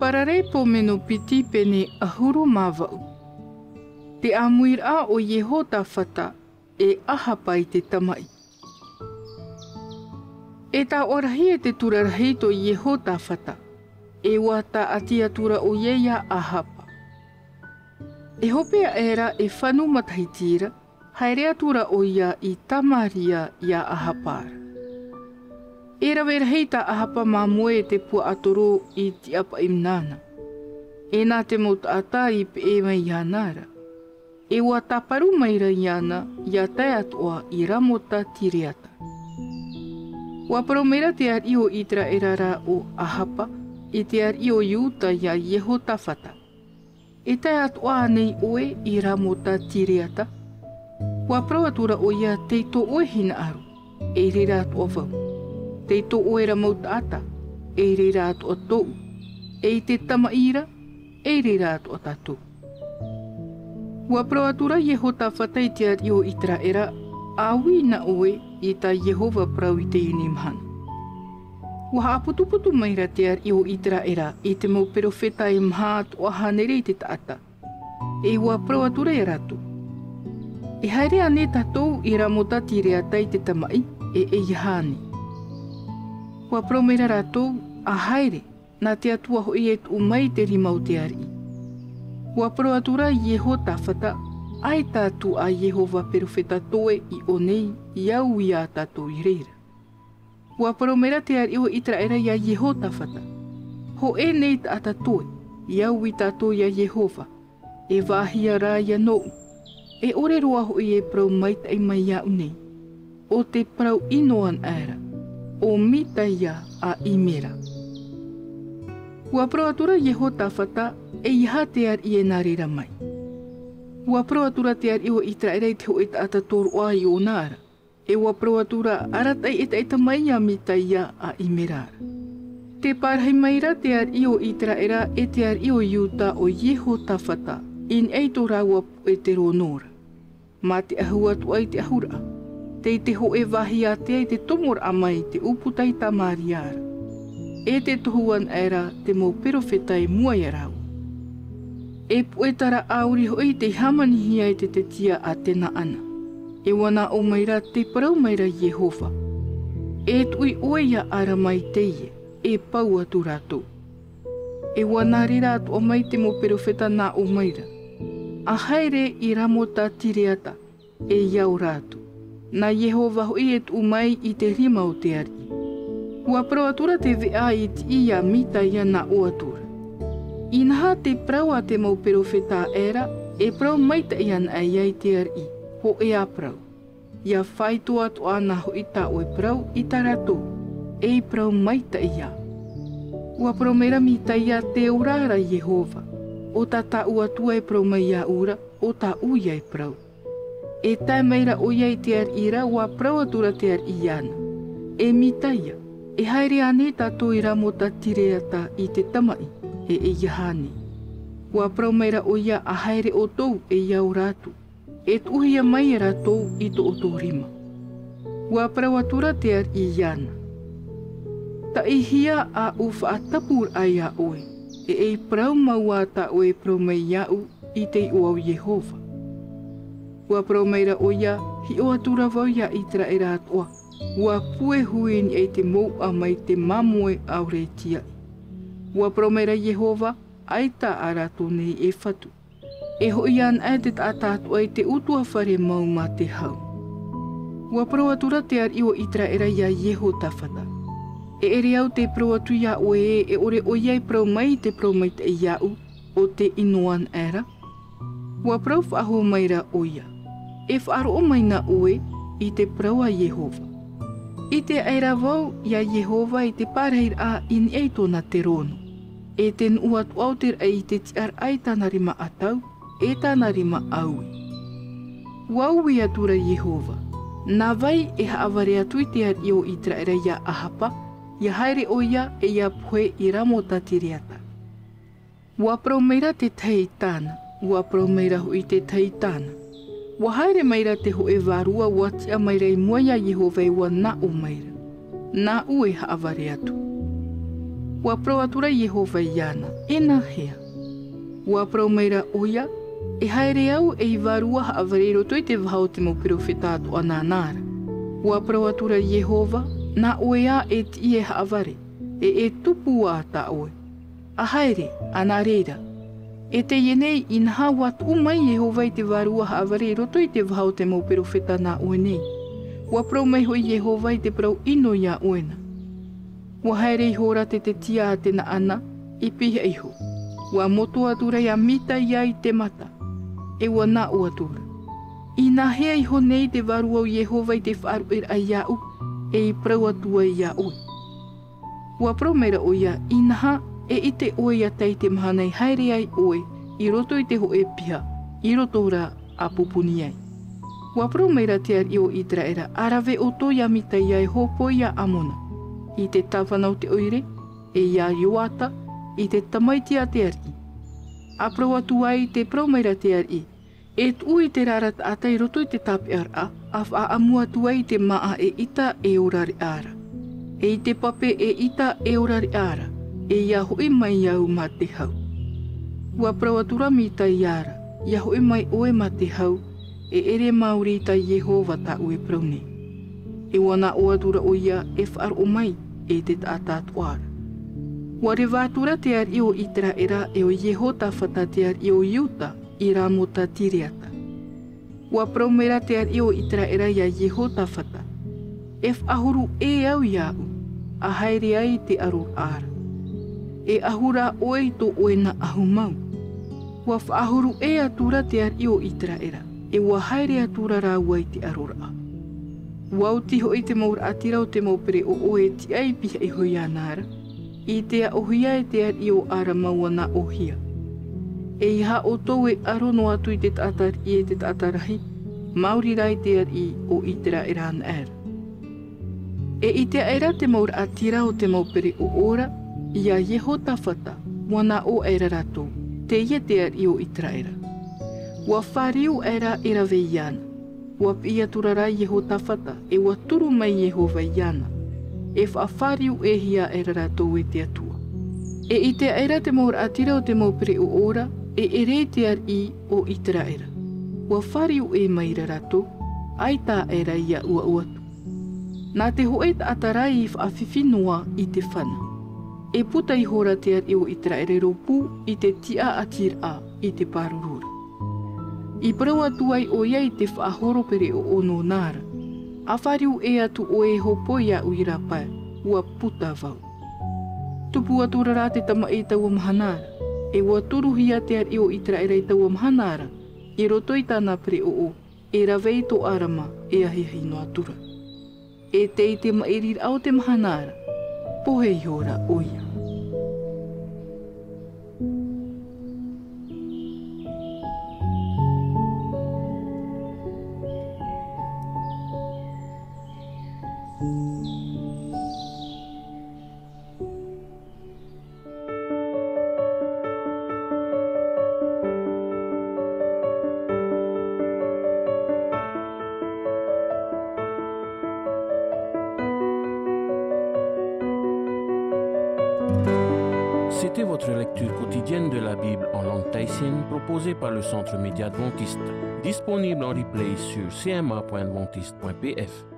parare po meno piti pene ahuru mawau. Te amuir a o Yeho tawhata e aha pai te tamai. E tā orahi e te turarahi to Yeho tawhata, e wata atia tura o Yeia ahapa. E hopea era e whanu matahitira, haerea tura o ia I tamaria ia ahapara. E rawerahi ta ahapa mamoe te pua atoro I ti apa imnana. E nā te mota ata I pe e mai ianara. E wa taparu maira iana ia tai atoa I ramota tiriata. Wa paromera te ar io itra erara o ahapa, I te ar io iuta ia Yeho tawhata. E tai atoa nei oe I ramota tiriata. Wa prawatura o ia teito oe hina aru, e rira atoa vau. Teito oe ramota ata, e rira atoa tou. E te tamaira, e rira atoa tatu. Wa prawatura Yeho tawhata I te ar io itra era, awi na oe I ta Yehova prau I te inimhana. Wa aputuputu maira te ar io itra era I te mau perofeta e mha o hanere I te taata. E wa prawatura e ratu. E haere ane tatou I ramota tireata I te tamai e ihani. Wa praumera ratou a haere na te atua hoi e tu mai te rimau te ari. Wa prawatura Yeho tawhata ai tātu a Yehova perofeta toe I onei iau ia tātou I reira. Wa paromera te ari o itra era ia Yeho tawhata. Ho e nei ta ata toe, iau I tātou ia Yehova, e wahia rā ia nou. E ore roa hoi e prau maita I mai iau nei, o te prau inoan era, o mita ia a imera. Wa prawatura Yeho tawhata e iha te ari e nā reira mai. Wa prawatura te ari o itra era I te hoi ta ata toru a I o nāra. E wa prawatura aratai e taita mai a mita ia a imerara. Te parhai maira te ari o itra era e te ari o iuta o Yeho tawhata in eito rawa e te ronora. Ma te ahua tu ai te ahura. Te ho e wahi a te ai te tomor amai te uputai tamariara. E te tohuan era te mo perofeta e mua ia rau. E puetara auri hoi te hamanihi ai te tia a te na ana. E wana o maira te parau maira Yehova. E tui oia ara mai teie, e pau atu rātou. E wana rira atu o mai te mo perofeta nā o maira. A haere I ramota tireata, e iau rātou. Na Yehova hoi e tu mai I te rima o te ari. Ua prawatura te vea I ti ia mita ia na o atura. Inaha te prau a te mau perofeta era, e prau maita ian ai ai te ari. Ho e a prau. Ia whaitu atu ana ho I ta oe prau I ta rato. E prau maita ia. Ua prau mera mita ia te urara Yehova. O ta ta ua tua e prau mai ia ura, o ta uia e prau. E tai meira o ia I te ar ira, ua prau atura te ar iana. E mita ia. E haere ane tato I ramota tireata I te tamai, e iahani. Ua prau meira o ia a haere o tou e iau ratu. E tuhia mai e ratou I to o tō rima. Ua prawatura te ar I iana. Ta ihia a uwha a tapur ai a oe, e prau maua ta oe prau mai iau I te uau Yehova. Ua prau meira o ia, hi o atura vau ia itra e rātoa. Ua pue huini e te mou a mai te mamoe au re tia. Ua prau meira Yehova, ai ta a rātou nei e whatu. E hoi an ai te tātātu ai te utua whare mau ma te hau. Ua prawatura te ar iwa itra era ia Yeho tawhata. E ere au te prawatu ia oe e ore o iai prau mai te prau mai te iau o te inoan era. Ua prau whaho maira o ia. E whaaro o mai na oe I te prau a Yehova. I te aira vau ia Yehova I te pārheir a in eito na te rono. E ten uatu au te ai te tiar ai tāna rima atau. E tāna rima aui. Waui atura Yehova. Nā vai e haaware atu I te ar I o itra era ia ahapa, ia haere o ia e ia pue I ramota tireata. Ua prau meira te tei tāna, ua prau meira hui te tei tāna. Ua haere meira te ho e varua ua tia meira I mua ia Yehova E ua nā o meira. Nā ue haaware atu. Ua prau meira o ia a haere o itra era ia ahapa, ia haere o ia e ia pue I ramota tireata. Ua prau meira te tei tāna, ua prau meira hui te tei tāna. Ua haere meira te ho e varua ua tia meira I mua ia Yehova I ua nā o meira. Ua proatura Yehova iana, ena hea. Ua promeira oia, e haere au e ivarua haavarero toi te vahau te mo profeta atu ananara. Ua proatura Yehova, na oea e ti e haavare, e tupu a ta oe. A haere, anareira. E te ienei inha wat umai Yehova i te varua haavarero toi te vahau te mo profeta na oe nei. Ua promei hoi Yehova i te prau ino ia oena. Ua haere i hora te tia a te na ana, i piha iho. Ua motu atura ia mita ia i te mata. E ua na o atura. I na hea iho nei te varua o Yehova i te whaaru a iau, e i prau atua ia oe. Ua promera o ia inaha e i te oe ia tei te mahanei haere ai oe, i roto i te ho e piha, i roto ra a pupuni ai. Ua promera te ar i o Israera, arawe o to ia mita ia e hopo ia amona. I te tawhanau te oire, e ia Ioata, i te tamaiti a te ari. A prau atu ai te promera te ari, e tu i te rarat ata i roto i te tape ara, a wha amua tu ai te maa e ita e orari ara. E i te pape e ita e orari ara, e ia hoi mai iau ma te hau. Ua prau atura mi ta iara, ia hoi mai oe ma te hau, e ere mauri ta Yehova ta ue prau nei. E wana o atura o ia e whaar o mai e te taatatu ara. Ua re vātura te ar i o Israera e o Yehota whata te ar i o Iuta i ramo ta tiriata. Ua praumera te ar i o Israera ia Yehota whata. E whahuru e au iau, a haere ai te arur ara. E ahura oe to oe na ahumau. Ua whahuru e atura te ar i o Israera, e ua haere atura rā uai te arur a. Wau tiho i te maur atira o te maupere o oe ti ai piha i hoi anara, i te a ohia e te ar i o ara maua na ohia. E iha o tau e arono atu i te taatar i e te taatarahi, mauri rai te ar i o itera e rāna era. E i te aera te maur atira o te maupere o ora, i a Yehota whata, wana o era rato, te ia te ar i o Israera. Ua whariu era e rawe iana. Ua pia turara Yehota whata e ua turu mai Yehova iana. E whaafariu e hia e raratou e te atua. E i te aera te maur atira o te maupere o ora, e ere te ar i o Israera. Ua whariu e mai raratou, ai tā era ia ua uatu. Nā te hoe ta atarai i whaafifinoa i te whana. E puta i hora te ar i o Israera ropu i te tia atira i te parurura. I parau atu ai o iai te whaahoro pere o ono nara. A whariu e atu o e hopo ia uira pai, ua puta vau. Tupu atu rara te tama e taua mahanara, e ua turuhia te ar i o Israera i taua mahanara, i roto i tāna pere o, e rawei to arama e ahihi no atura. E te i te mairir au te mahanara, pohe i hora o ia. C'était votre lecture quotidienne de la Bible en langue tahitienne proposée par le Centre Média Adventiste, disponible en replay sur cma.adventiste.pf.